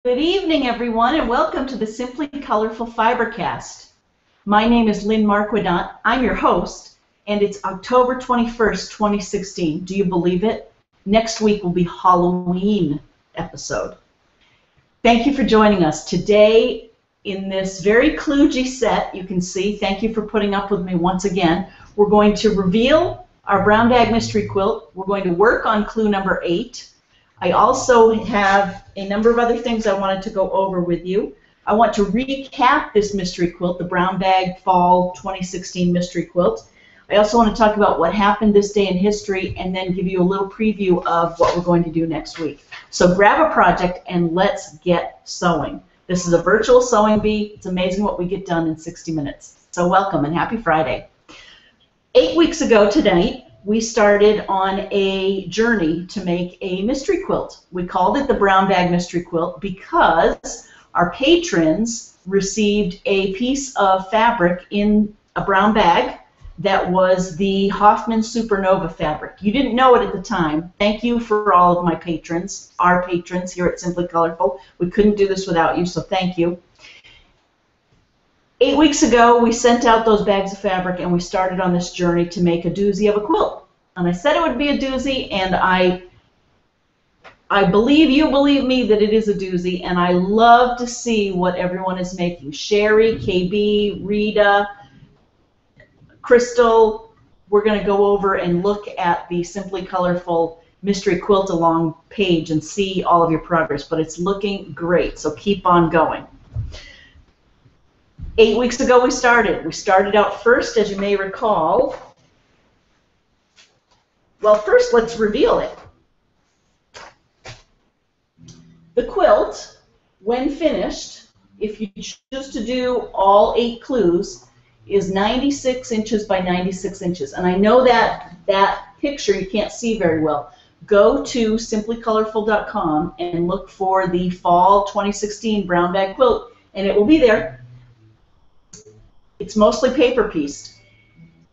Good evening, everyone, and welcome to the Simply Colorful Fibercast. My name is Lynn Marquidant. I'm your host, and it's October 21st, 2016. Do you believe it? Next week will be Halloween episode. Thank you for joining us. Today, in this very kludgy set, you can see, thank you for putting up with me once again, we're going to reveal our Brown Bag Mystery Quilt. We're going to work on clue number 8. I also have a number of other things I wanted to go over with you. I want to recap this mystery quilt, the Brown Bag Fall 2016 Mystery Quilt. I also want to talk about what happened this day in history and then give you a little preview of what we're going to do next week. So grab a project and let's get sewing. This is a virtual sewing bee. It's amazing what we get done in 60 minutes. So welcome and happy Friday. 8 weeks ago tonight, we started on a journey to make a mystery quilt. We called it the Brown Bag Mystery Quilt because our patrons received a piece of fabric in a brown bag that was the Hoffman Supernova fabric. You didn't know it at the time. Thank you for all of my patrons, our patrons here at Simply Colorful. We couldn't do this without you, so thank you. 8 weeks ago, we sent out those bags of fabric and we started on this journey to make a doozy of a quilt. And I said it would be a doozy, and I believe you believe me that it is a doozy, and I love to see what everyone is making. Sherry, KB, Rita, Crystal, we're going to go over and look at the Simply Colorful Mystery Quilt Along page and see all of your progress, but it's looking great, so keep on going. 8 weeks ago we started. We started out first, as you may recall. Well, first let's reveal it. The quilt, when finished, if you choose to do all 8 clues, is 96 inches by 96 inches. And I know that picture you can't see very well. Go to simplycolorful.com and look for the Fall 2016 Brown Bag Quilt, and it will be there. It's mostly paper pieced,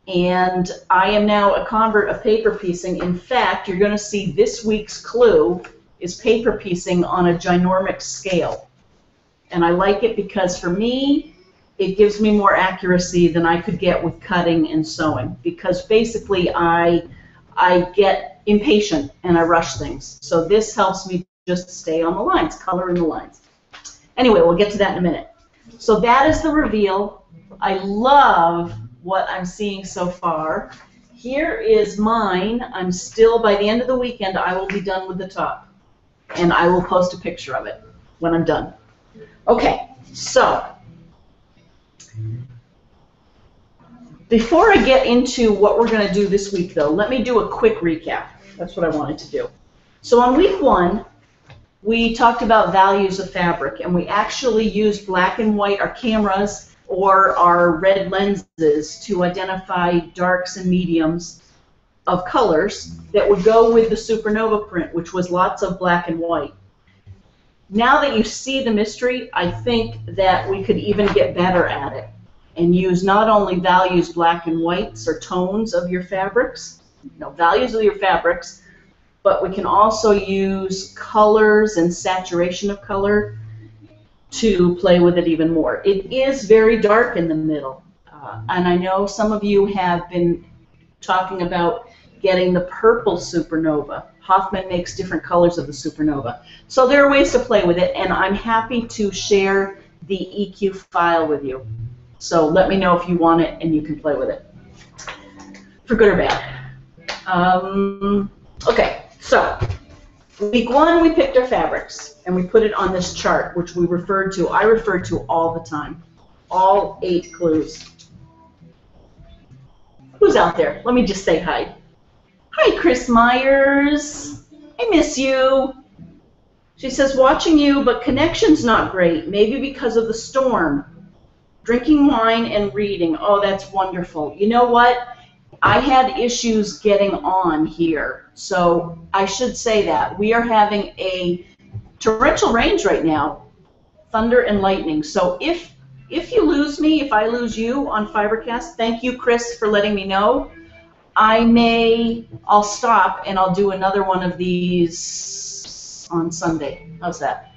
and I am now a convert of paper piecing. In fact, you're going to see this week's clue is paper piecing on a ginormous scale, and I like it because for me it gives me more accuracy than I could get with cutting and sewing, because basically I get impatient and I rush things, so this helps me just stay on the lines, color in the lines. Anyway, we'll get to that in a minute. So that is the reveal. I love what I'm seeing so far. Here is mine. I'm still, by the end of the weekend, I will be done with the top. And I will post a picture of it when I'm done. Okay, so before I get into what we're going to do this week, though, let me do a quick recap. That's what I wanted to do. So on week 1, we talked about values of fabric, and we actually used black and white, our cameras, or our red lenses to identify darks and mediums of colors that would go with the Supernova print, which was lots of black and white. Now that you see the mystery, I think that we could even get better at it and use not only values black and whites or tones of your fabrics, values of your fabrics, but we can also use colors and saturation of color to play with it even more. It is very dark in the middle, and I know some of you have been talking about getting the purple Supernova. Hoffman makes different colors of the Supernova. So there are ways to play with it, and I'm happy to share the EQ file with you. So let me know if you want it and you can play with it, for good or bad. Okay, so week 1 we picked our fabrics and we put it on this chart, which I refer to all the time. All 8 clues. Who's out there? Let me just say hi. Hi, Chris Myers. I miss you. She says, watching you, but connection's not great. Maybe because of the storm. Drinking wine and reading. Oh, that's wonderful. You know what? I had issues getting on here, so I should say that. We are having a torrential rains right now, thunder and lightning. So if you lose me, if I lose you on Fibercast, thank you, Chris, for letting me know. I'll stop and I'll do another one of these on Sunday. How's that?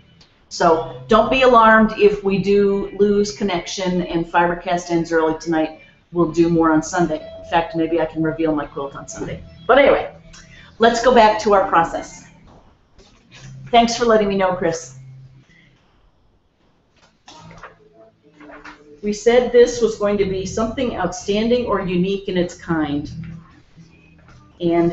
So don't be alarmed if we do lose connection and Fibercast ends early tonight. We'll do more on Sunday. In fact, maybe I can reveal my quilt on Sunday. But anyway, let's go back to our process. Thanks for letting me know, Chris. We said this was going to be something outstanding or unique in its kind. And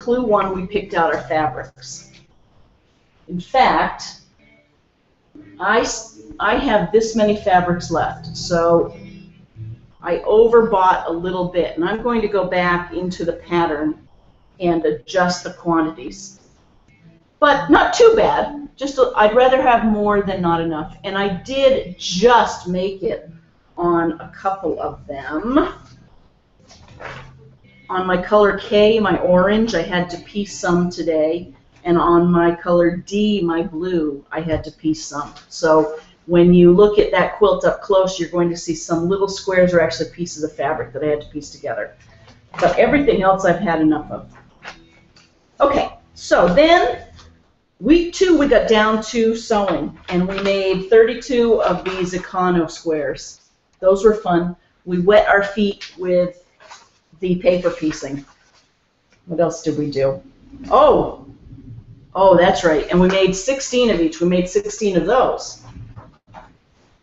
clue 1, we picked out our fabrics. In fact, I have this many fabrics left, so I overbought a little bit, and I'm going to go back into the pattern and adjust the quantities. But not too bad. Just I'd rather have more than not enough. And I did just make it on a couple of them. On my color K, my orange, I had to piece some today. And on my color D, my blue, I had to piece some. So when you look at that quilt up close, you're going to see some little squares are actually pieces of fabric that I had to piece together. But everything else I've had enough of. Okay, so then week 2 we got down to sewing, and we made 32 of these Econo squares. Those were fun. We wet our feet with the paper piecing. What else did we do? Oh, that's right. And we made 16 of each. We made 16 of those.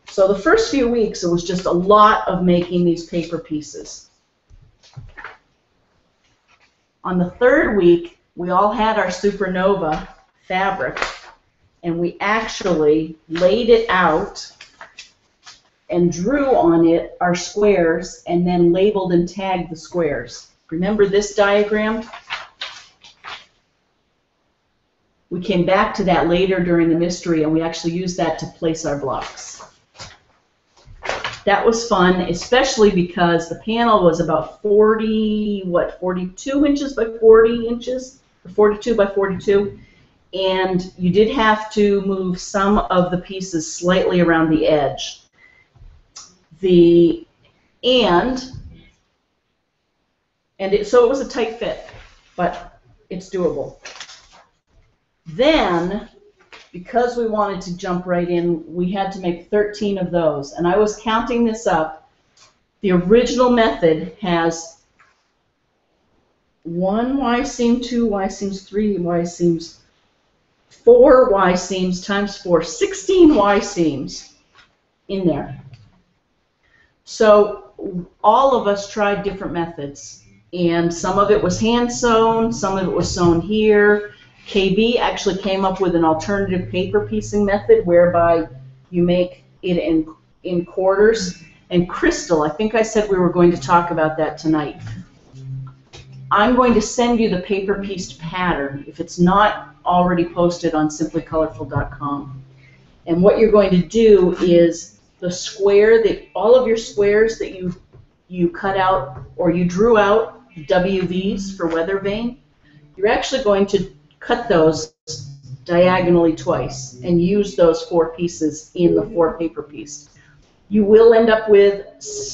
So the first few weeks, it was just a lot of making these paper pieces. On the 3rd week, we all had our Supernova fabric, and we actually laid it out and drew on it our squares and then labeled and tagged the squares. Remember this diagram? We came back to that later during the mystery, and we actually used that to place our blocks. That was fun, especially because the panel was about 42 inches by 40 inches, or 42 by 42, and you did have to move some of the pieces slightly around the edge. So it was a tight fit, but it's doable. Then, because we wanted to jump right in, we had to make 13 of those. And I was counting this up. The original method has 1 Y seam, 2 Y seams, 3 Y seams, 4 Y seams times 4, 16 Y seams in there. So all of us tried different methods. And some of it was hand sewn, some of it was sewn here. KB actually came up with an alternative paper piecing method whereby you make it in quarters. And Crystal, I think I said we were going to talk about that tonight. I'm going to send you the paper pieced pattern if it's not already posted on simplycolorful.com. And what you're going to do is the square that all of your squares that you cut out or you drew out, WVs for weather vane, you're actually going to cut those diagonally twice and use those 4 pieces in the 4 paper piece. You will end up with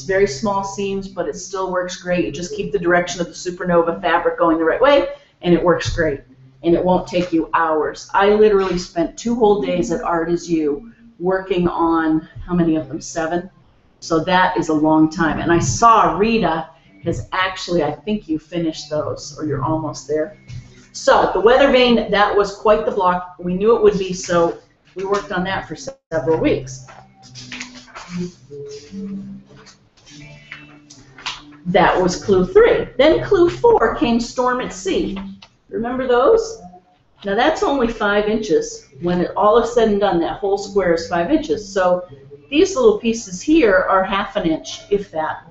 very small seams, but it still works great. You just keep the direction of the Supernova fabric going the right way, and it works great. And it won't take you hours. I literally spent 2 whole days at Art Is You working on, how many of them? 7? So that is a long time. And I saw Rita has actually, I think you finished those, or you're almost there. So the weather vane, that was quite the block. We knew it would be, so we worked on that for several weeks. That was clue 3. Then clue 4 came Storm at Sea. Remember those? Now that's only 5 inches. When it all is said and done, that whole square is 5 inches. So these little pieces here are 1/2 inch, if that.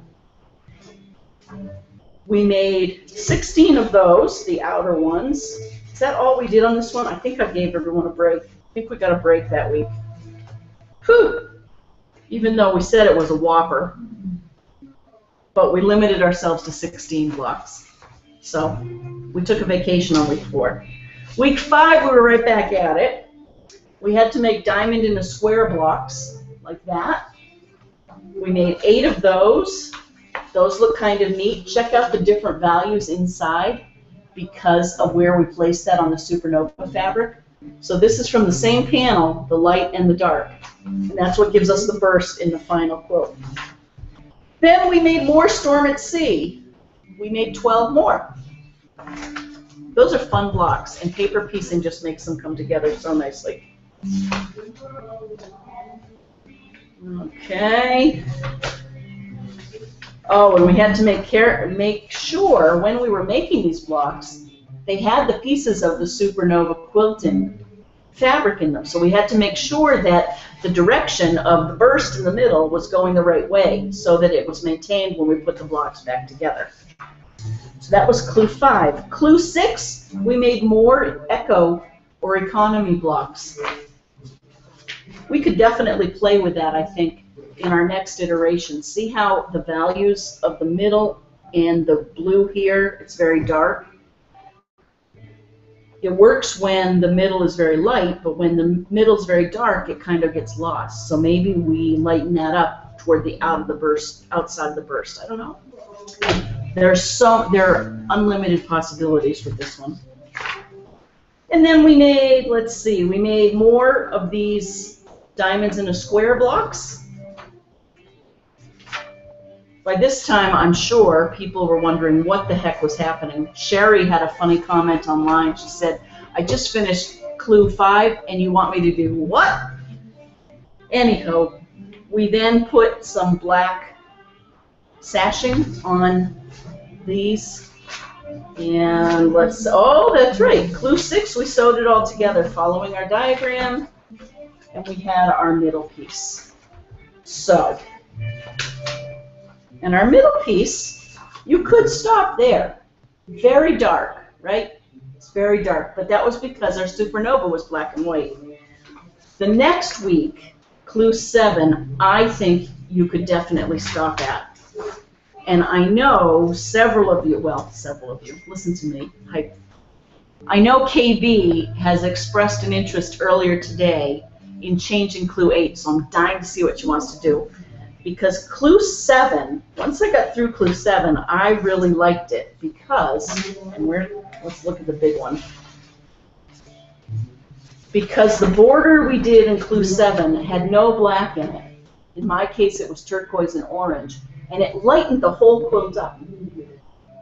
We made 16 of those, the outer ones. Is that all we did on this one? I think I gave everyone a break. I think we got a break that week. Whew! Even though we said it was a whopper. But we limited ourselves to 16 blocks. So we took a vacation on week 4. Week 5, we were right back at it. We had to make diamond in a square blocks, like that. We made 8 of those. Those look kind of neat. Check out the different values inside because of where we placed that on the Supernova fabric. So this is from the same panel, the light and the dark. And that's what gives us the burst in the final quilt. Then we made more Storm at Sea. We made 12 more. Those are fun blocks, and paper piecing just makes them come together so nicely. Okay. Oh, and we had to make sure when we were making these blocks they had the pieces of the Supernova quilting fabric in them. So we had to make sure that the direction of the burst in the middle was going the right way so that it was maintained when we put the blocks back together. So that was clue 5. Clue 6, we made more eco or economy blocks. We could definitely play with that, I think, in our next iteration. See how the values of the middle and the blue here, it's very dark. It works when the middle is very light, but when the middle is very dark, it kind of gets lost. So maybe we lighten that up toward the outside of the burst. I don't know. There are unlimited possibilities with this one. And then we made, let's see, we made more of these diamonds in a square blocks. By this time, I'm sure people were wondering what the heck was happening. Sherry had a funny comment online. She said, I just finished clue 5 and you want me to do what? Anyhow, we then put some black sashing on these. And let's, oh, that's right. Clue 6, we sewed it all together following our diagram. And we had our middle piece. So, and our middle piece, you could stop there. Very dark, right? It's very dark, but that was because our Supernova was black and white. The next week, clue 7, I think you could definitely stop at. And I know several of you, listen to me. I know KB has expressed an interest earlier today in changing clue 8, so I'm dying to see what she wants to do. Because clue 7, once I got through clue 7, I really liked it because, and let's look at the big one. Because the border we did in clue 7 had no black in it. In my case, it was turquoise and orange, and it lightened the whole quilt up.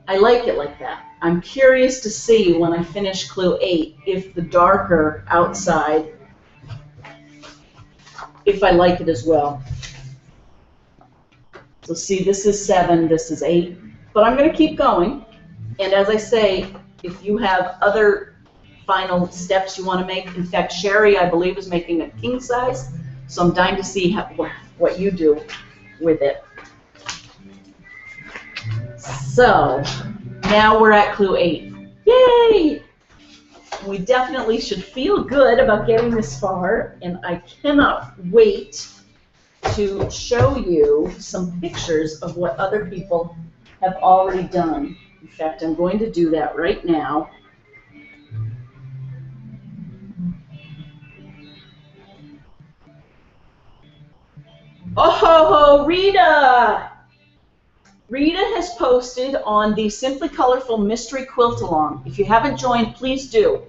I like it like that. I'm curious to see when I finish clue 8 if the darker outside, if I like it as well. So see, this is 7, this is 8, but I'm going to keep going. And as I say, if you have other final steps you want to make, in fact, Sherry, I believe, is making a king size, so I'm dying to see what you do with it. So now we're at clue 8. Yay! We definitely should feel good about getting this far, and I cannot wait to show you some pictures of what other people have already done. In fact, I'm going to do that right now. Oh ho ho, Rita! Rita has posted on the Simply Colorful Mystery Quilt Along. If you haven't joined, please do.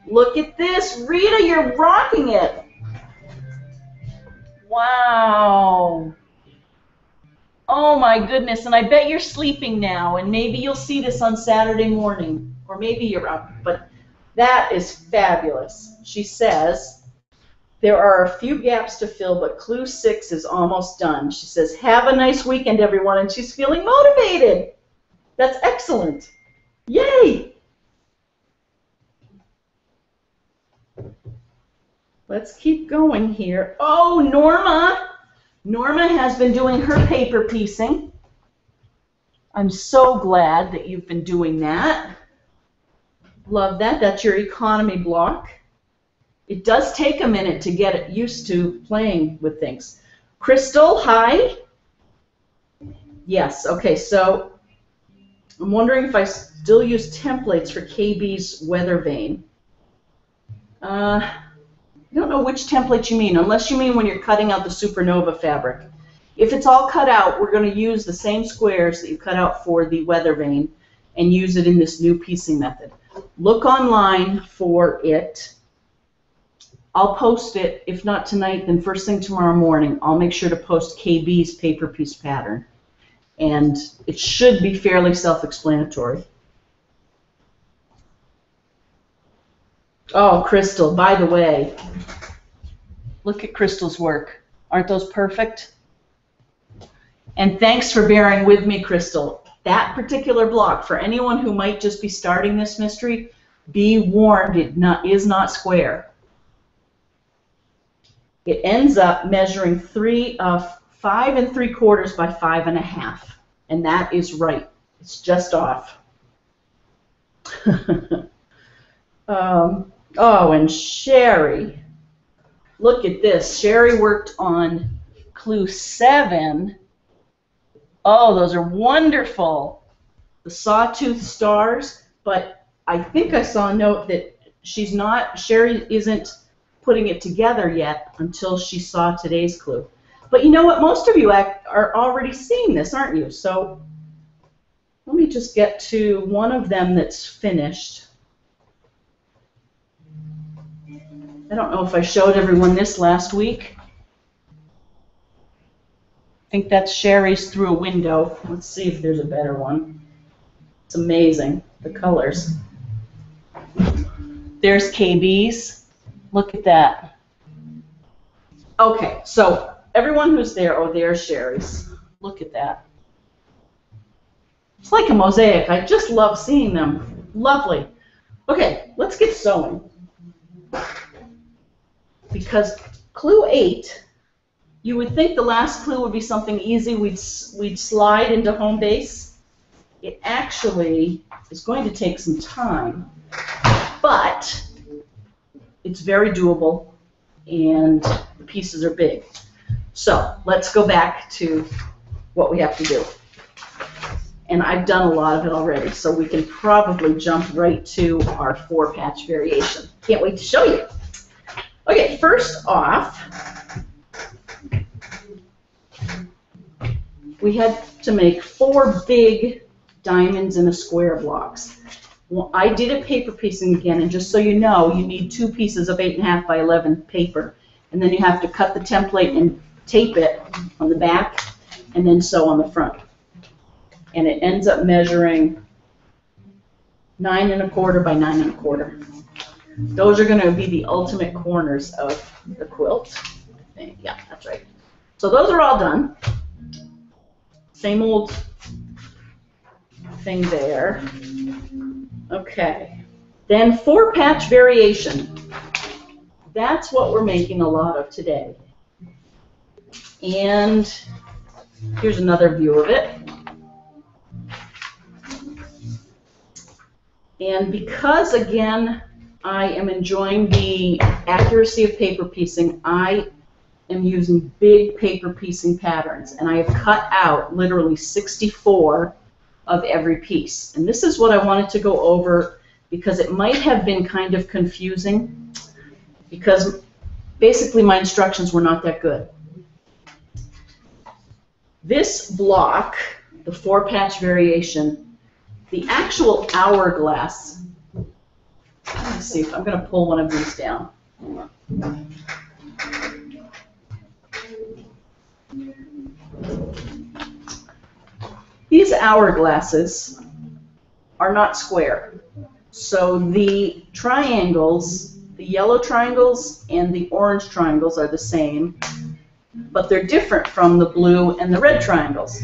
Look at this, Rita, you're rocking it. Wow. Oh my goodness, and I bet you're sleeping now, and maybe you'll see this on Saturday morning, or maybe you're up, but that is fabulous. She says, there are a few gaps to fill, but clue 6 is almost done. She says, have a nice weekend, everyone, and she's feeling motivated. That's excellent. Yay! Let's keep going here. Oh, Norma! Norma has been doing her paper piecing. I'm so glad that you've been doing that. Love that. That's your economy block. It does take a minute to get used to playing with things. Crystal, hi. Yes, okay, so I'm wondering if I still use templates for KB's weather vane. I don't know which template you mean, unless you mean when you're cutting out the Supernova fabric. If it's all cut out, we're going to use the same squares that you cut out for the weather vane and use it in this new piecing method. Look online for it. I'll post it, if not tonight, then first thing tomorrow morning. I'll make sure to post KB's paper piece pattern. And it should be fairly self-explanatory. Oh, Crystal, by the way, look at Crystal's work. Aren't those perfect? And thanks for bearing with me, Crystal. That particular block, for anyone who might just be starting this mystery, be warned, it is not square. It ends up measuring 5 3/4 by 5 1/2, and that is right. It's just off. Oh, and Sherry, look at this. Sherry worked on clue 7. Oh, those are wonderful. The sawtooth stars, but I think I saw a note that Sherry isn't putting it together yet until she saw today's clue. But you know what? Most of you are already seeing this, aren't you? So let me just get to one of them that's finished. I don't know if I showed everyone this last week. I think that's Sherry's Through a Window. Let's see if there's a better one. It's amazing, the colors. There's KB's. Look at that. Okay, so everyone who's there, oh, there's Sherry's. Look at that. It's like a mosaic. I just love seeing them. Lovely. Okay, let's get sewing. Because clue 8, you would think the last clue would be something easy. We'd slide into home base. It actually is going to take some time, but it's very doable, and the pieces are big. So let's go back to what we have to do. And I've done a lot of it already, so we can probably jump right to our 4-patch variation. Can't wait to show you. Okay, first off, we had to make 4 big diamonds in a square blocks. Well, I did a paper piecing again, and just so you know, you need 2 pieces of 8.5 by 11 paper, and then you have to cut the template and tape it on the back, and then sew on the front. And it ends up measuring 9 1/4 by 9 1/4. Those are going to be the ultimate corners of the quilt. Yeah, that's right. So those are all done. Same old thing there. Okay. Then 4-patch variation. That's what we're making a lot of today. And here's another view of it. And because, again, I am enjoying the accuracy of paper piecing, I am using big paper piecing patterns, and I have cut out literally 64 of every piece. And this is what I wanted to go over because it might have been kind of confusing because basically my instructions were not that good. This block, the 4-patch variation, the actual hourglass, let me see if I'm going to pull one of these down. These hourglasses are not square. So the triangles, the yellow triangles and the orange triangles are the same, but they're different from the blue and the red triangles.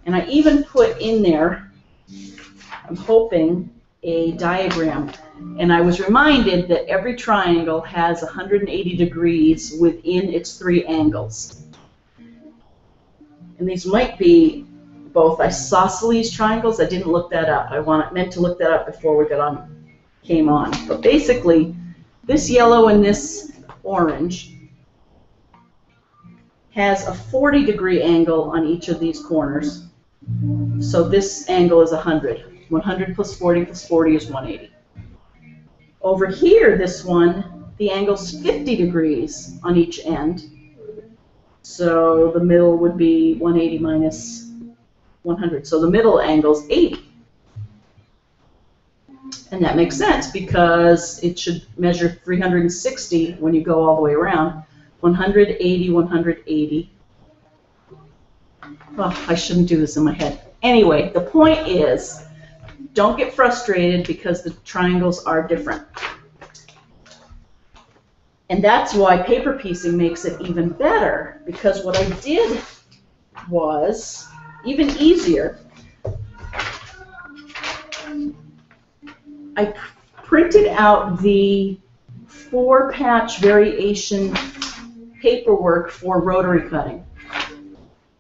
And I even put in there, I'm hoping, a diagram. And I was reminded that every triangle has 180 degrees within its 3 angles. And these might be both isosceles triangles. I didn't look that up. I meant to look that up before we came on. But basically, this yellow and this orange has a 40-degree angle on each of these corners. So this angle is 100. 100 plus 40 plus 40 is 180. Over here, this one, the angle's 50 degrees on each end. So the middle would be 180 minus 100. So the middle angle's 80. And that makes sense because it should measure 360 when you go all the way around. 180, 180. Oh, I shouldn't do this in my head. Anyway, the point is, don't get frustrated because the triangles are different. And that's why paper piecing makes it even better, because what I did was even easier. I printed out the 4-patch variation paperwork for rotary cutting.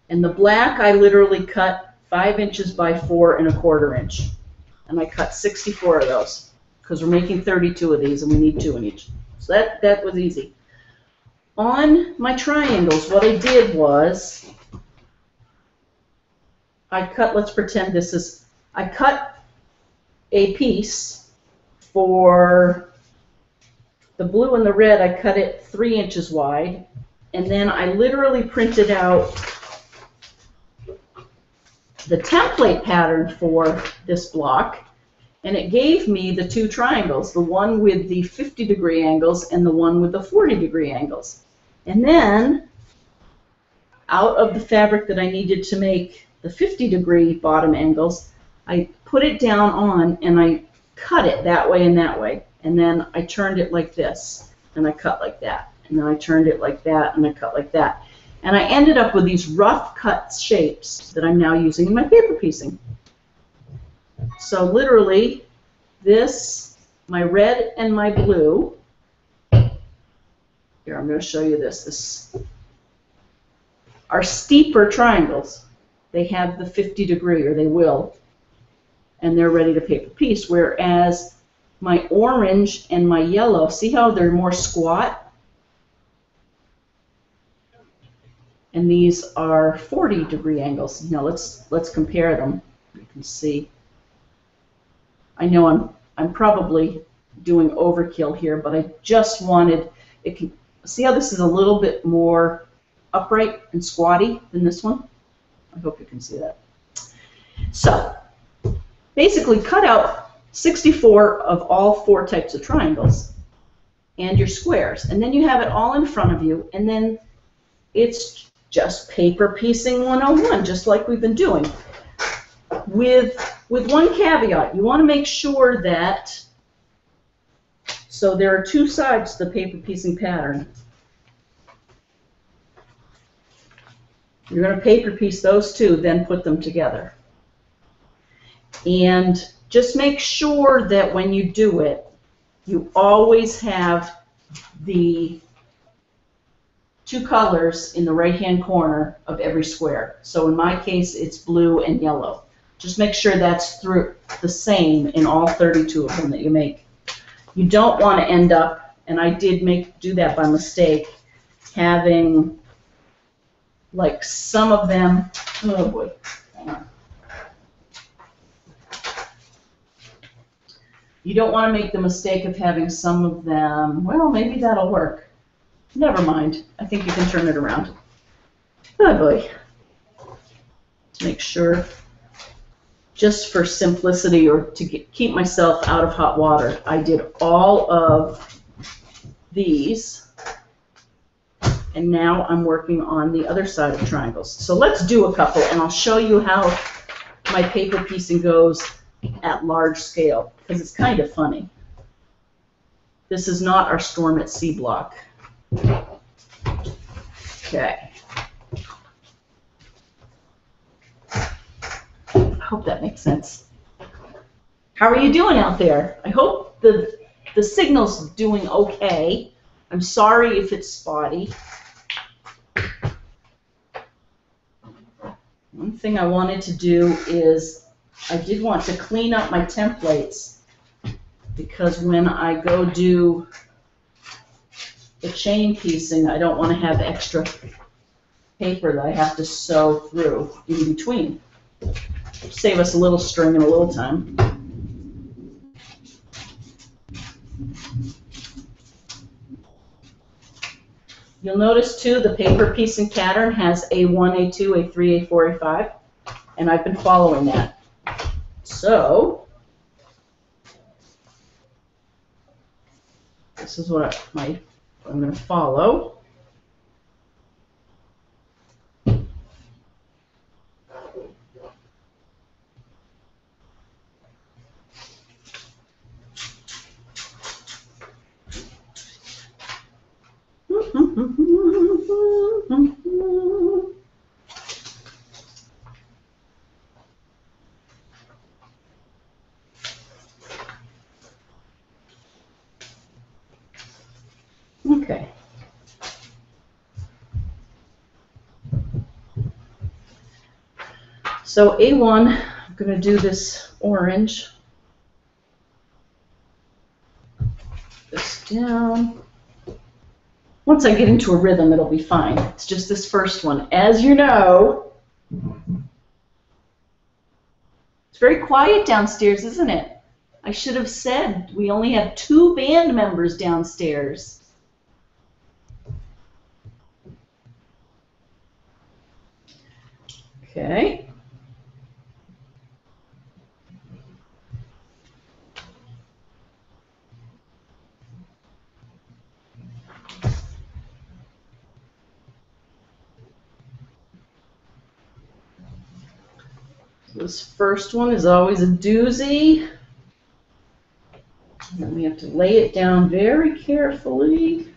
And the black I literally cut 5 inches by 4 1/4 inch. And I cut 64 of those because we're making 32 of these and we need 2 in each. So that was easy. On my triangles, what I did was I cut, let's pretend this is, I cut a piece for the blue and the red. I cut it 3 inches wide, and then I literally printed out the template pattern for this block, and it gave me the 2 triangles, the one with the 50-degree angles and the one with the 40-degree angles. And then, out of the fabric that I needed to make the 50-degree bottom angles, I put it down on and I cut it that way and that way. And then I turned it like this, and I cut like that. And then I turned it like that, and I cut like that. And I ended up with these rough cut shapes that I'm now using in my paper piecing. So literally, this, my red and my blue, here I'm going to show you this are steeper triangles. They have the 50-degree, or they will, and they're ready to paper piece, whereas my orange and my yellow, see how they're more squat? And these are 40-degree angles. Now let's compare them. You can see. I know I'm probably doing overkill here, but I just wanted it. See how this is a little bit more upright and squatty than this one? I hope you can see that. So basically, cut out 64 of all 4 types of triangles and your squares, and then you have it all in front of you, and then it's just paper piecing 101, just like we've been doing. With one caveat, you want to make sure that, so there are 2 sides to the paper piecing pattern. You're going to paper piece those 2, then put them together. And just make sure that when you do it, you always have the 2 colors in the right-hand corner of every square. So in my case, it's blue and yellow. Just make sure that's through the same in all 32 of them that you make. You don't want to end up, and I did do that by mistake, having like some of them, oh boy, hang on. You don't want to make the mistake of having some of them, well, maybe that'll work. Never mind. I think you can turn it around. Oh boy. To make sure, just for simplicity or to keep myself out of hot water, I did all of these, and now I'm working on the other side of triangles. So let's do a couple, and I'll show you how my paper piecing goes at large scale, because it's kind of funny. This is not our Storm at Sea block. Okay. I hope that makes sense. How are you doing out there? I hope the signal's doing okay. I'm sorry if it's spotty. One thing I wanted to do is I did want to clean up my templates, because when I go do the chain piecing, I don't want to have extra paper that I have to sew through in between. Save us a little string and a little time. You'll notice too the paper piecing pattern has A1, A2, A3, A4, A5, and I've been following that. So this is what I'm going to follow. So A1, I'm going to do this orange. This down. Once I get into a rhythm, it'll be fine. It's just this first one. As you know, it's very quiet downstairs, isn't it? I should have said we only have 2 band members downstairs. Okay. This first one is always a doozy. And then we have to lay it down very carefully.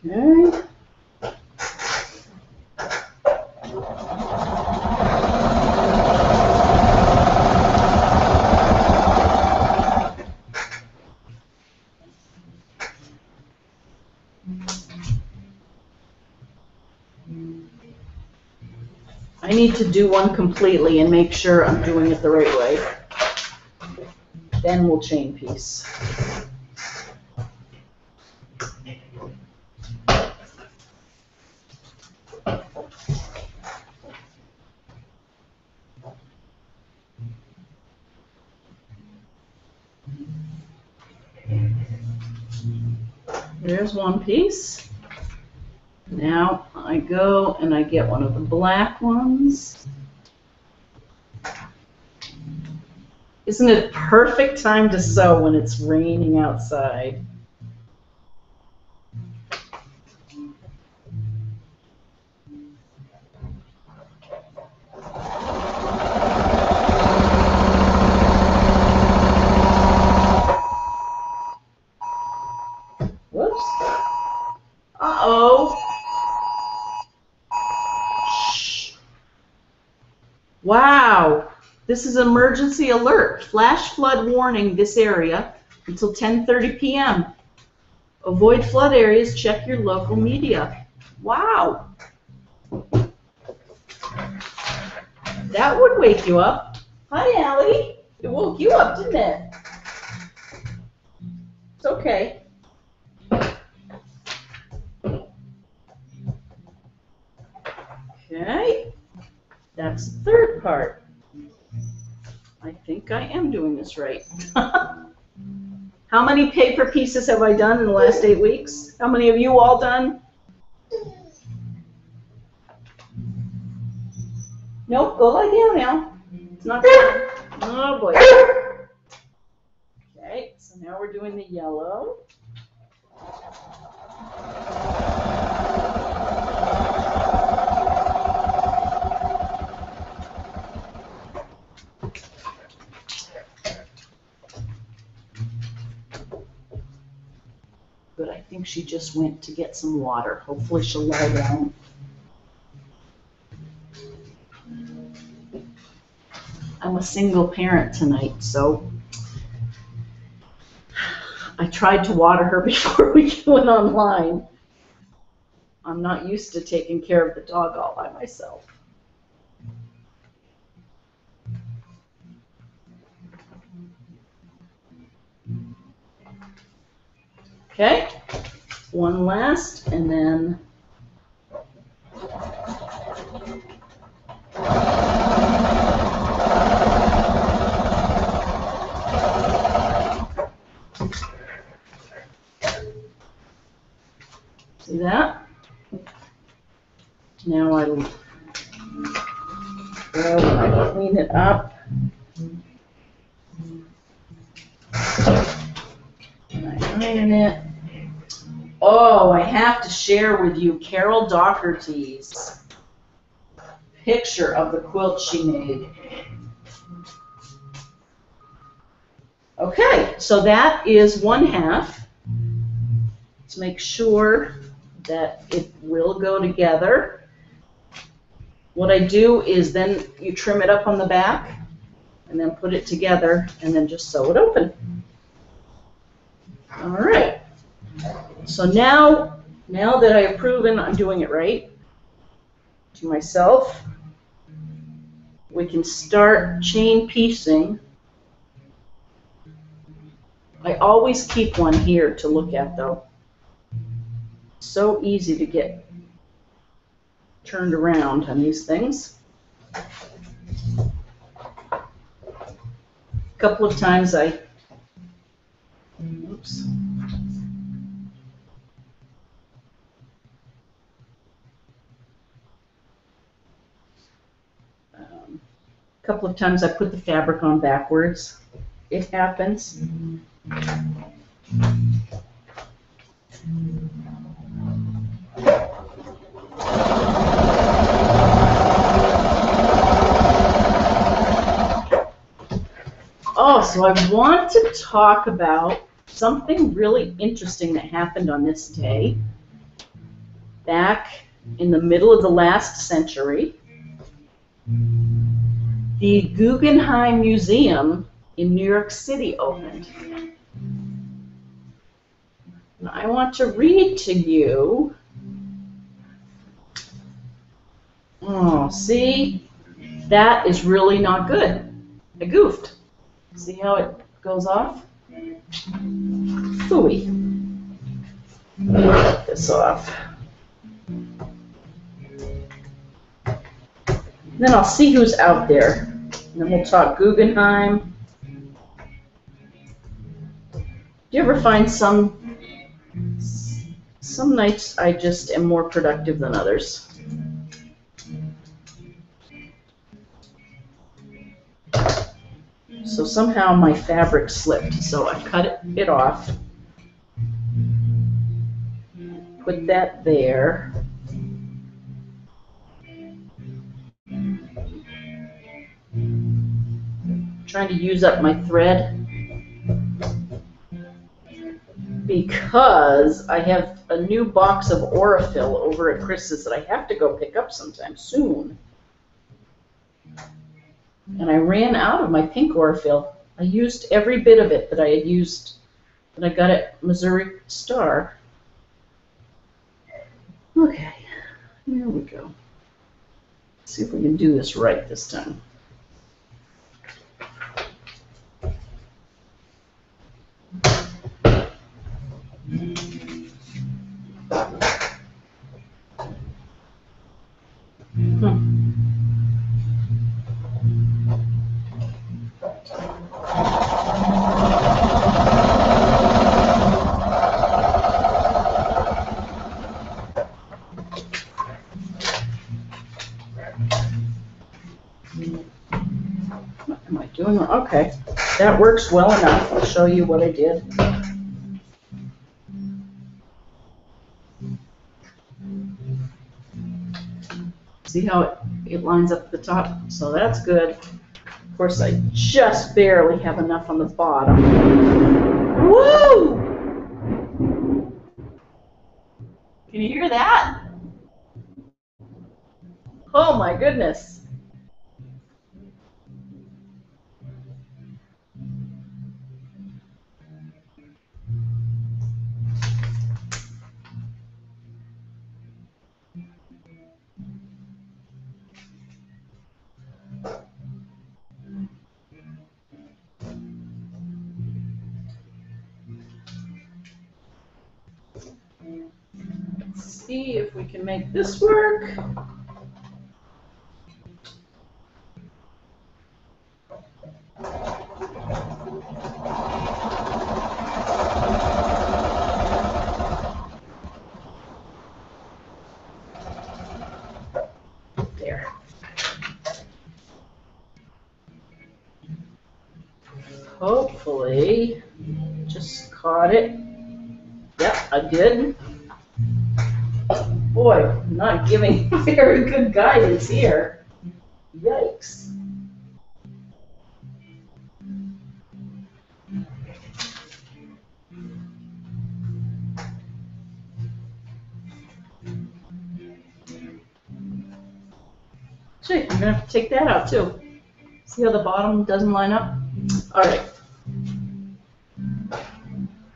Okay. I need to do one completely and make sure I'm doing it the right way. Then we'll chain piece. There's one piece. Now I go and I get one of the black ones. Isn't it a perfect time to sew when it's raining outside? Whoops. Uh-oh. Shh. Wow. This is emergency alert. Flash flood warning this area until 10:30 p.m. Avoid flood areas. Check your local media. Wow. That would wake you up. Hi, Allie. It woke you up, didn't it? It's okay. Okay. That's the third part. I think I am doing this right. How many paper pieces have I done in the last 8 weeks? How many have you all done? Nope, go lie down now. It's not good. Oh boy. Okay, so now we're doing the yellow. But I think she just went to get some water. Hopefully she'll lie down. I'm a single parent tonight, so I tried to water her before we went online. I'm not used to taking care of the dog all by myself. Okay, one last, and then see that? Now I go and I clean it up. And I iron it. Oh, I have to share with you Carol Doherty's picture of the quilt she made. Okay, so that is 1/2. Let's make sure that it will go together. What I do is then you trim it up on the back and then put it together and then just sew it open. All right. So now that I have proven I'm doing it right to myself, we can start chain piecing. I always keep one here to look at though. So easy to get turned around on these things. A couple of times oops. A couple of times I put the fabric on backwards. It happens. Oh, so I want to talk about something really interesting that happened on this day back in the middle of the last century. The Guggenheim Museum in New York City opened. And I want to read to you. Oh, see? That is really not good. I goofed. See how it goes off? Phooey. Get this off. Then I'll see who's out there. And then we'll talk Guggenheim. Do you ever find some nights I just am more productive than others? So somehow my fabric slipped, so I cut it off. Put that there. Trying to use up my thread because I have a new box of Aurifil over at Chris's that I have to go pick up sometime soon. And I ran out of my pink Aurifil. I used every bit of it that I had used that I got at Missouri Star. Okay, here we go. Let's see if we can do this right this time. What am I doing? Okay, that works well enough. I'll show you what I did. See how it lines up at the top? So that's good. Of course, I just barely have enough on the bottom. Woo! Can you hear that? Oh my goodness. Let's see if we can make this work. There. Hopefully, just caught it. Yep, I did. Boy, I'm not giving very good guidance here. Yikes. Actually, I'm going to have to take that out too. See how the bottom doesn't line up? All right.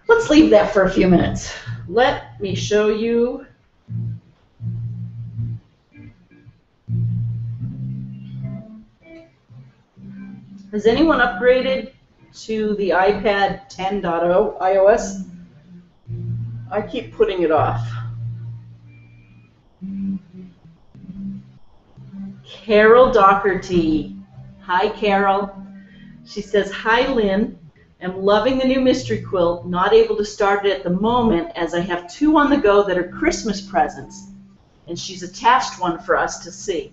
Let's leave that for a few minutes. Let me show you. Has anyone upgraded to the iPad 10.0 iOS? I keep putting it off. Carol Doherty. Hi, Carol. She says, hi, Lynn. I'm loving the new mystery quilt. Not able to start it at the moment as I have 2 on the go that are Christmas presents. And she's attached one for us to see.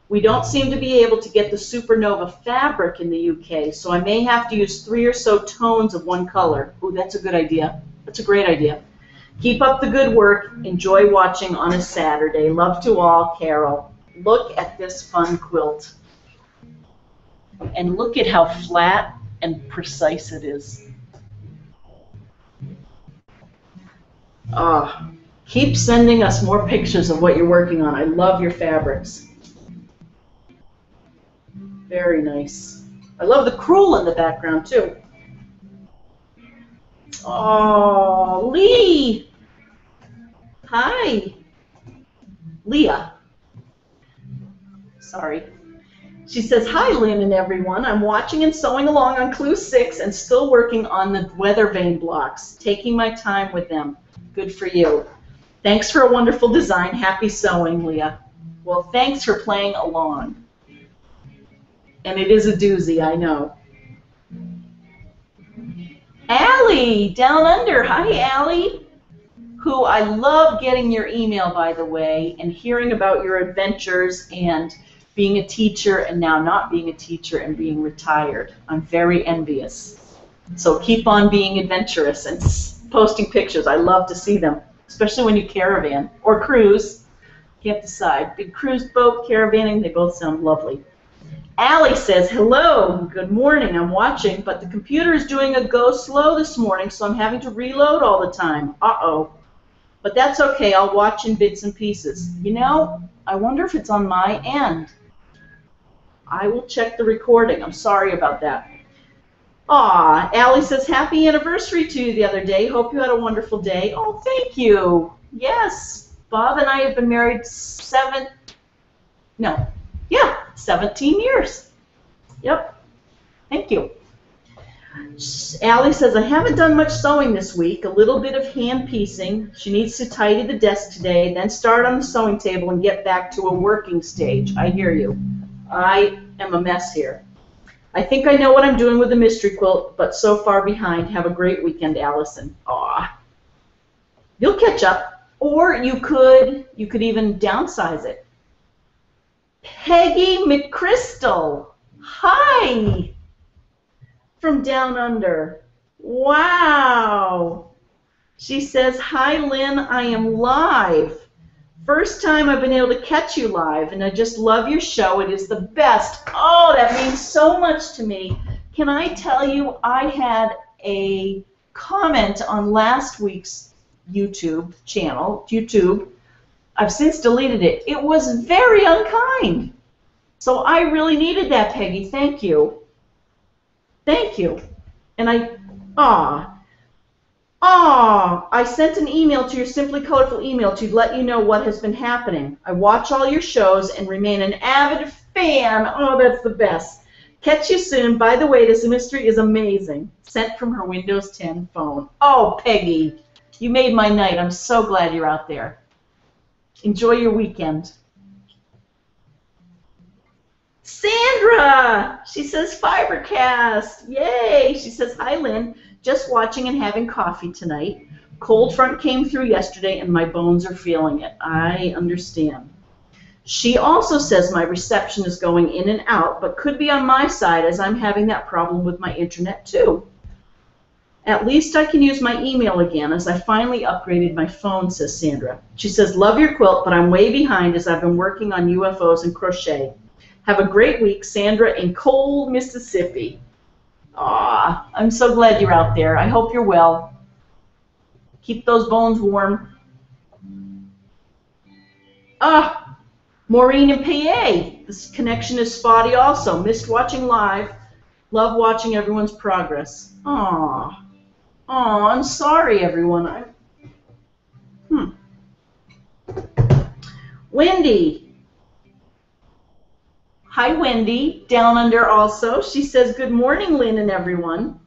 We don't seem to be able to get the Supernova fabric in the UK, so I may have to use 3 or so tones of one color. Ooh, that's a good idea. That's a great idea. Keep up the good work. Enjoy watching on a Saturday. Love to all, Carol. Look at this fun quilt. And look at how flat and precise it is. Keep sending us more pictures of what you're working on. I love your fabrics. Very nice. I love the crewel in the background, too. Oh, Lee! Hi. Leah. Sorry. She says, hi, Lynn and everyone. I'm watching and sewing along on Clue 6 and still working on the weather vane blocks, taking my time with them. Good for you. Thanks for a wonderful design. Happy sewing, Leah. Well, thanks for playing along. And it is a doozy, I know. Allie, down under. Hi, Allie. Who I love getting your email, by the way, and hearing about your adventures and being a teacher and now not being a teacher and being retired. I'm very envious. So keep on being adventurous and posting pictures. I love to see them, especially when you caravan or cruise. You can't decide. Big cruise boat, caravanning, they both sound lovely. Allie says, hello, good morning, I'm watching, but the computer is doing a go slow this morning, so I'm having to reload all the time. Uh-oh. But that's okay, I'll watch in bits and pieces. You know, I wonder if it's on my end. I will check the recording. I'm sorry about that. Aw, Allie says, happy anniversary to you the other day. Hope you had a wonderful day. Oh, thank you. Yes, Bob and I have been married 17 years. Yep. Thank you. Allie says, I haven't done much sewing this week, a little bit of hand piecing. She needs to tidy the desk today, then start on the sewing table and get back to a working stage. I hear you. I am a mess here. I think I know what I'm doing with the mystery quilt, but so far behind. Have a great weekend, Allison. Aw. You'll catch up, or you could even downsize it. Peggy McChrystal. Hi. From down under. Wow. She says, hi, Lynn, I am live. First time I've been able to catch you live, and I just love your show. It is the best. Oh, that means so much to me. Can I tell you, I had a comment on last week's YouTube channel, I've since deleted it. It was very unkind. So I really needed that, Peggy. Thank you. Thank you. And I sent an email to your Simply Colorful email to let you know what has been happening. I watch all your shows and remain an avid fan. Oh, that's the best. Catch you soon. By the way, this mystery is amazing. Sent from her Windows 10 phone. Oh, Peggy, you made my night. I'm so glad you're out there. Enjoy your weekend. Sandra! She says, Fibercast. Yay! She says, hi, Lynn. Just watching and having coffee tonight. Cold front came through yesterday and my bones are feeling it. I understand. She also says my reception is going in and out, but could be on my side as I'm having that problem with my internet too. At least I can use my email again as I finally upgraded my phone, says Sandra. She says, love your quilt, but I'm way behind as I've been working on UFOs and crochet. Have a great week, Sandra in cold Mississippi. Aw, I'm so glad you're out there. I hope you're well. Keep those bones warm. Maureen in PA, this connection is spotty also. Missed watching live. Love watching everyone's progress. Aw. Aw, I'm sorry, everyone. Wendy. Hi, Wendy. Down under also. She says, good morning, Lynn and everyone.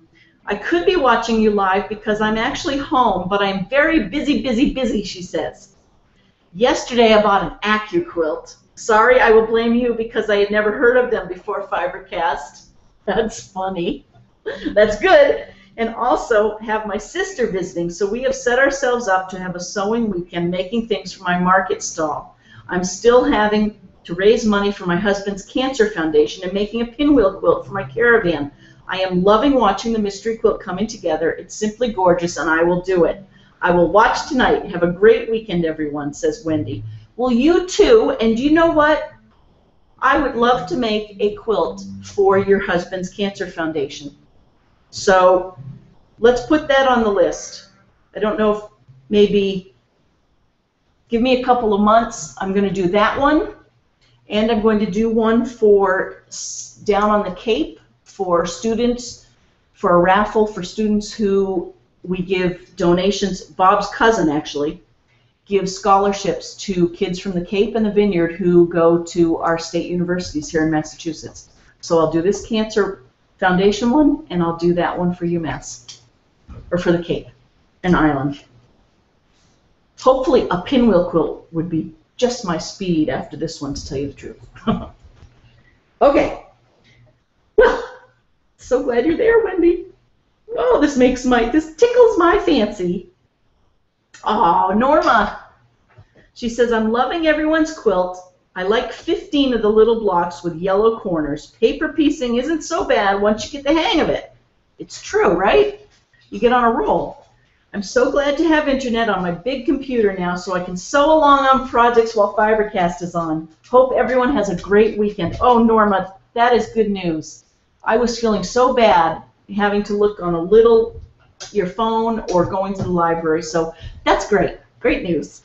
I could be watching you live because I'm actually home, but I'm very busy, she says. Yesterday I bought an AccuQuilt. Sorry, I will blame you because I had never heard of them before Fibercast. That's funny. That's good. And also have my sister visiting, so we have set ourselves up to have a sewing weekend making things for my market stall. I'm still having to raise money for my husband's cancer foundation and making a pinwheel quilt for my caravan. I am loving watching the mystery quilt coming together. It's simply gorgeous, and I will do it. I will watch tonight. Have a great weekend, everyone, says Wendy. Well, you too, and you know what? I would love to make a quilt for your husband's cancer foundation. So let's put that on the list. I don't know if maybe give me a couple of months. I'm going to do that one, and I'm going to do one for down on the Cape for students, for a raffle for students who we give donations. Bob's cousin actually gives scholarships to kids from the Cape and the Vineyard who go to our state universities here in Massachusetts. So I'll do this Cancer Foundation one, and I'll do that one for UMass, or for the Cape and Island. Hopefully a pinwheel quilt would be just my speed after this one, to tell you the truth. Okay. Well, so glad you're there, Wendy. Oh, this tickles my fancy. Oh, Norma. She says, I'm loving everyone's quilt. I like 15 of the little blocks with yellow corners. Paper piecing isn't so bad once you get the hang of it. It's true, right? You get on a roll. I'm so glad to have internet on my big computer now so I can sew along on projects while Fibercast is on. Hope everyone has a great weekend. Oh, Norma, that is good news. I was feeling so bad having to look on your phone or going to the library, so that's great. Great news.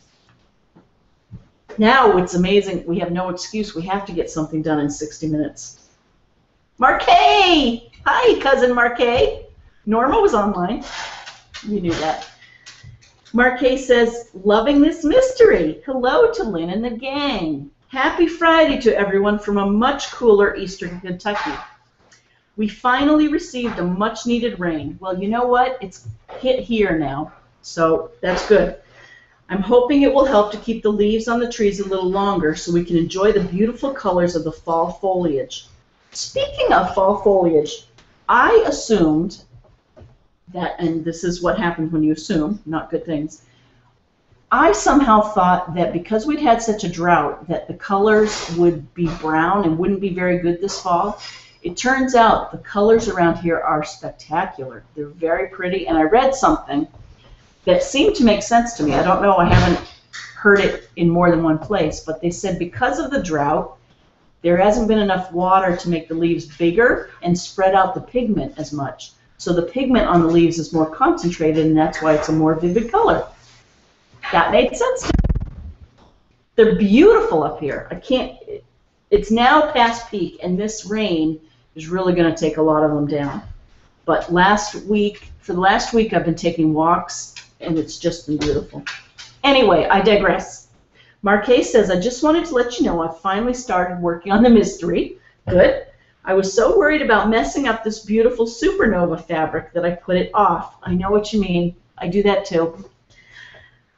Now it's amazing. We have no excuse. We have to get something done in 60 minutes. Marquet! Hi, cousin Marquet. Norma was online. You knew that. Marquet says, loving this mystery. Hello to Lynn and the gang. Happy Friday to everyone from a much cooler eastern Kentucky. We finally received a much-needed rain. Well, you know what? It's hit here now, so that's good. I'm hoping it will help to keep the leaves on the trees a little longer so we can enjoy the beautiful colors of the fall foliage. Speaking of fall foliage, I assumed that, and this is what happens when you assume, not good things, I somehow thought that because we'd had such a drought that the colors would be brown and wouldn't be very good this fall. It turns out the colors around here are spectacular. They're very pretty, and I read something that seemed to make sense to me. I don't know, I haven't heard it in more than one place, but they said because of the drought, there hasn't been enough water to make the leaves bigger and spread out the pigment as much. So the pigment on the leaves is more concentrated, and that's why it's a more vivid color. That made sense to me. They're beautiful up here. It's now past peak, and this rain is really going to take a lot of them down. But for the last week, I've been taking walks, and it's just been beautiful. Anyway, I digress. Marquet says, I just wanted to let you know I've finally started working on the mystery. Good. I was so worried about messing up this beautiful supernova fabric that I put it off. I know what you mean. I do that too.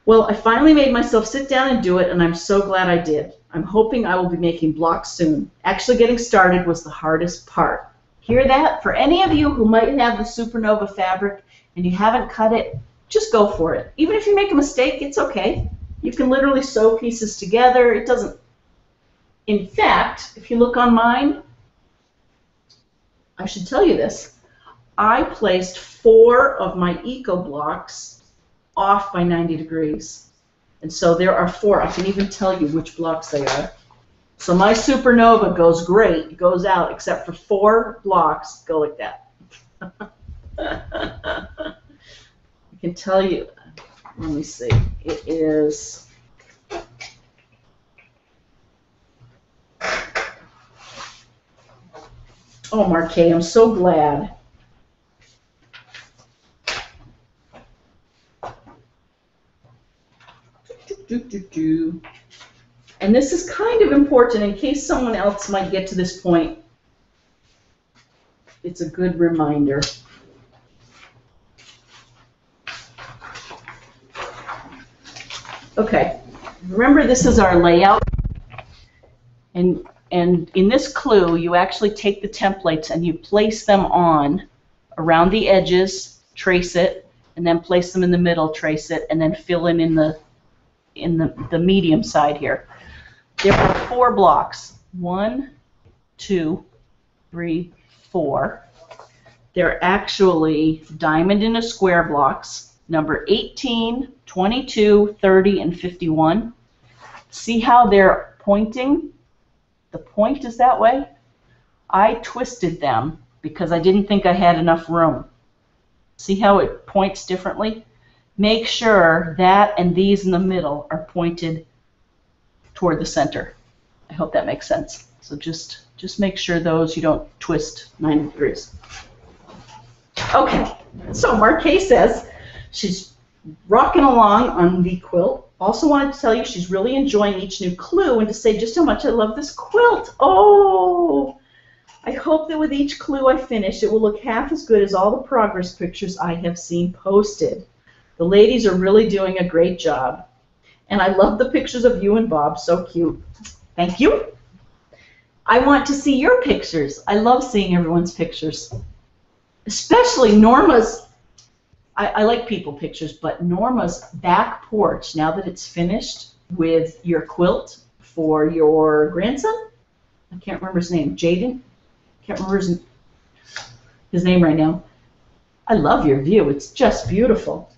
Well, I finally made myself sit down and do it, and I'm so glad I did. I'm hoping I will be making blocks soon. Actually getting started was the hardest part. Hear that? For any of you who might have the supernova fabric and you haven't cut it, just go for it. Even if you make a mistake, it's okay. You can literally sew pieces together. It doesn't. In fact, if you look on mine, I should tell you this. I placed 4 of my eco blocks off by 90 degrees. And so there are 4. I can even tell you which blocks they are. So my supernova goes great, goes out, except for 4 blocks go like that. I can tell you, let me see, it is Oh, Marquet, I'm so glad. And this is kind of important in case someone else might get to this point. It's a good reminder. Okay, remember this is our layout. And in this clue, you actually take the templates and you place them on around the edges, trace it, and then place them in the middle, trace it, and then fill in the medium side here. There are 4 blocks. 1, 2, 3, 4. They're actually diamond in a square blocks, number 18, 22, 30, and 51. See how they're pointing? The point is that way. I twisted them because I didn't think I had enough room. See how it points differently? Make sure that and these in the middle are pointed toward the center. I hope that makes sense. So just make sure those you don't twist 90 degrees. Okay, so Marquet says she's rocking along on the quilt. Also wanted to tell you she's really enjoying each new clue and to say just how much I love this quilt. Oh, I hope that with each clue I finish, it will look half as good as all the progress pictures I have seen posted. The ladies are really doing a great job. And I love the pictures of you and Bob, so cute. Thank you. I want to see your pictures. I love seeing everyone's pictures. Especially Norma's. I like people pictures, but Norma's back porch, now that it's finished with your quilt for your grandson. I can't remember his name. Jaden? Can't remember his name right now. I love your view. It's just beautiful.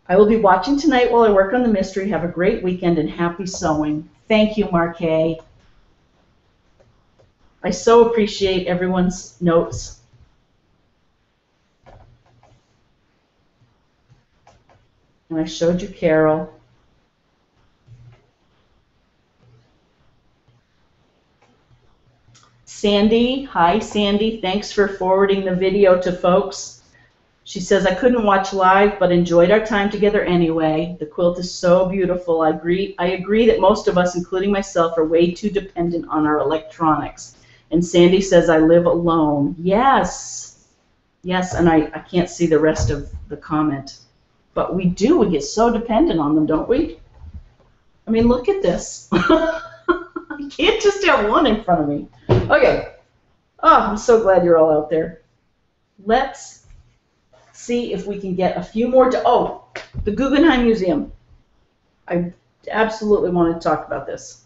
I will be watching tonight while I work on the mystery. Have a great weekend and happy sewing. Thank you, Marquet. I so appreciate everyone's notes. And I showed you Carol. Sandy, hi Sandy, thanks for forwarding the video to folks. She says, I couldn't watch live, but enjoyed our time together anyway. The quilt is so beautiful. I agree that most of us, including myself, are way too dependent on our electronics. And Sandy says, I live alone. Yes. Yes, and I can't see the rest of the comment. But we do. We get so dependent on them, don't we? I mean, look at this. I can't just have one in front of me. Okay. Oh, I'm so glad you're all out there. Let's see if we can get a few more. Oh, the Guggenheim Museum. I absolutely wanted to talk about this.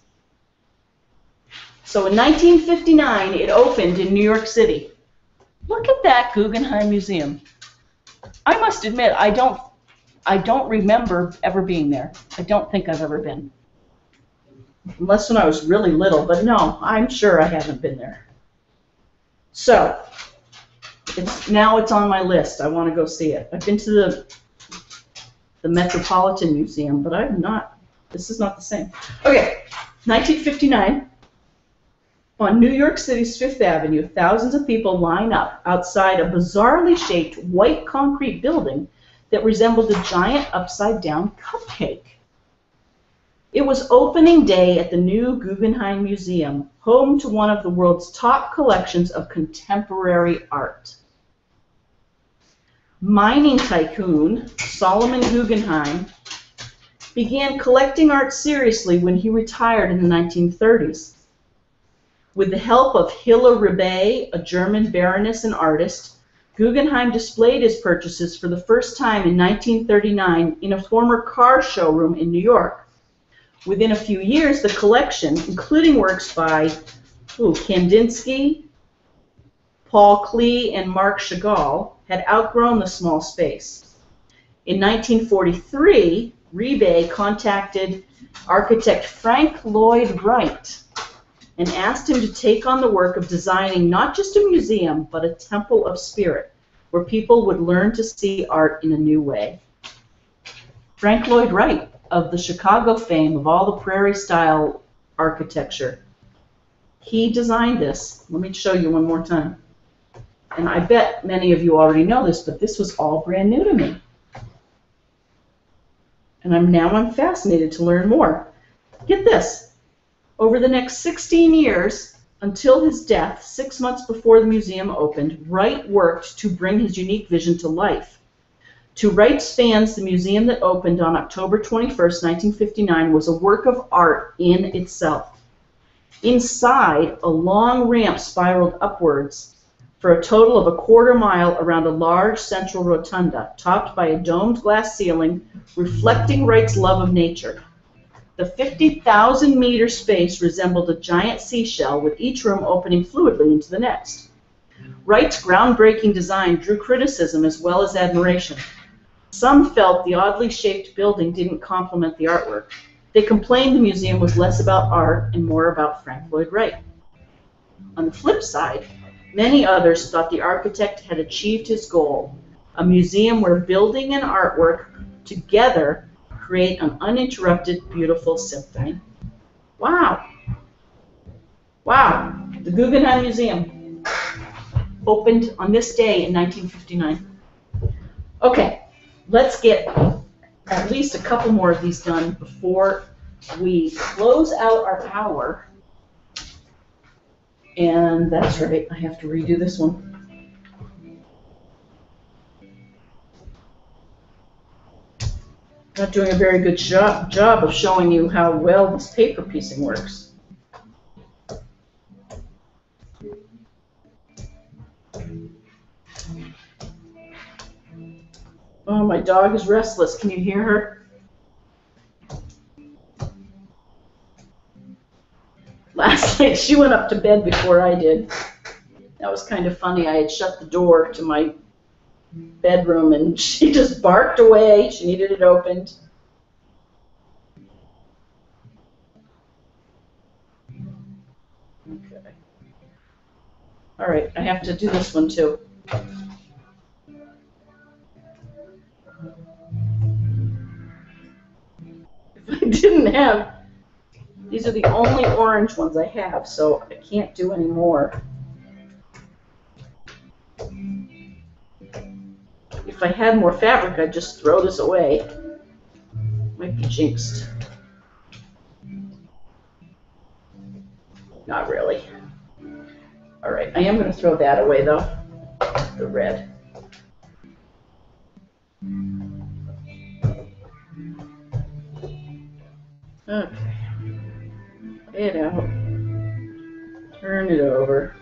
So in 1959, it opened in New York City. Look at that Guggenheim Museum. I must admit, I don't remember ever being there. I don't think I've ever been. Unless when I was really little, but no, I'm sure I haven't been there. So, now it's on my list. I want to go see it. I've been to the Metropolitan Museum, but I've not, this is not the same. Okay, 1959, on New York City's Fifth Avenue, thousands of people line up outside a bizarrely shaped white concrete building that resembled a giant upside-down cupcake. It was opening day at the new Guggenheim Museum, home to one of the world's top collections of contemporary art. Mining tycoon Solomon Guggenheim began collecting art seriously when he retired in the 1930s. With the help of Hilla Rebay, a German baroness and artist, Guggenheim displayed his purchases for the first time in 1939 in a former car showroom in New York. Within a few years, the collection, including works by Kandinsky, Paul Klee, and Marc Chagall, had outgrown the small space. In 1943, Rebay contacted architect Frank Lloyd Wright and asked him to take on the work of designing not just a museum, but a temple of spirit, where people would learn to see art in a new way. Frank Lloyd Wright, of the Chicago fame of all the prairie-style architecture. He designed this. Let me show you one more time. And I bet many of you already know this, but this was all brand new to me. And I'm fascinated to learn more. Get this. Over the next 16 years, until his death, 6 months before the museum opened, Wright worked to bring his unique vision to life. To Wright's fans, the museum that opened on October 21st, 1959 was a work of art in itself. Inside, a long ramp spiraled upwards for a total of a quarter mile around a large central rotunda, topped by a domed glass ceiling reflecting Wright's love of nature. The 50,000-meter space resembled a giant seashell, with each room opening fluidly into the next. Wright's groundbreaking design drew criticism as well as admiration. Some felt the oddly shaped building didn't complement the artwork. They complained the museum was less about art and more about Frank Lloyd Wright. On the flip side, many others thought the architect had achieved his goal, a museum where building and artwork together create an uninterrupted, beautiful symphony. Wow. Wow. The Guggenheim Museum opened on this day in 1959. Okay, let's get at least a couple more of these done before we close out our hour. And that's right, I have to redo this one. Not doing a very good job of showing you how well this paper piecing works. Oh, my dog is restless. Can you hear her? Last night she went up to bed before I did. That was kind of funny. I had shut the door to my bedroom and she just barked away. She needed it opened. Okay. All right, I have to do this one too. If I didn't have, these are the only orange ones I have, so I can't do any more. If I had more fabric, I'd just throw this away. Might be jinxed. Not really. All right, I am going to throw that away, though, the red. Okay. Lay it out. Turn it over.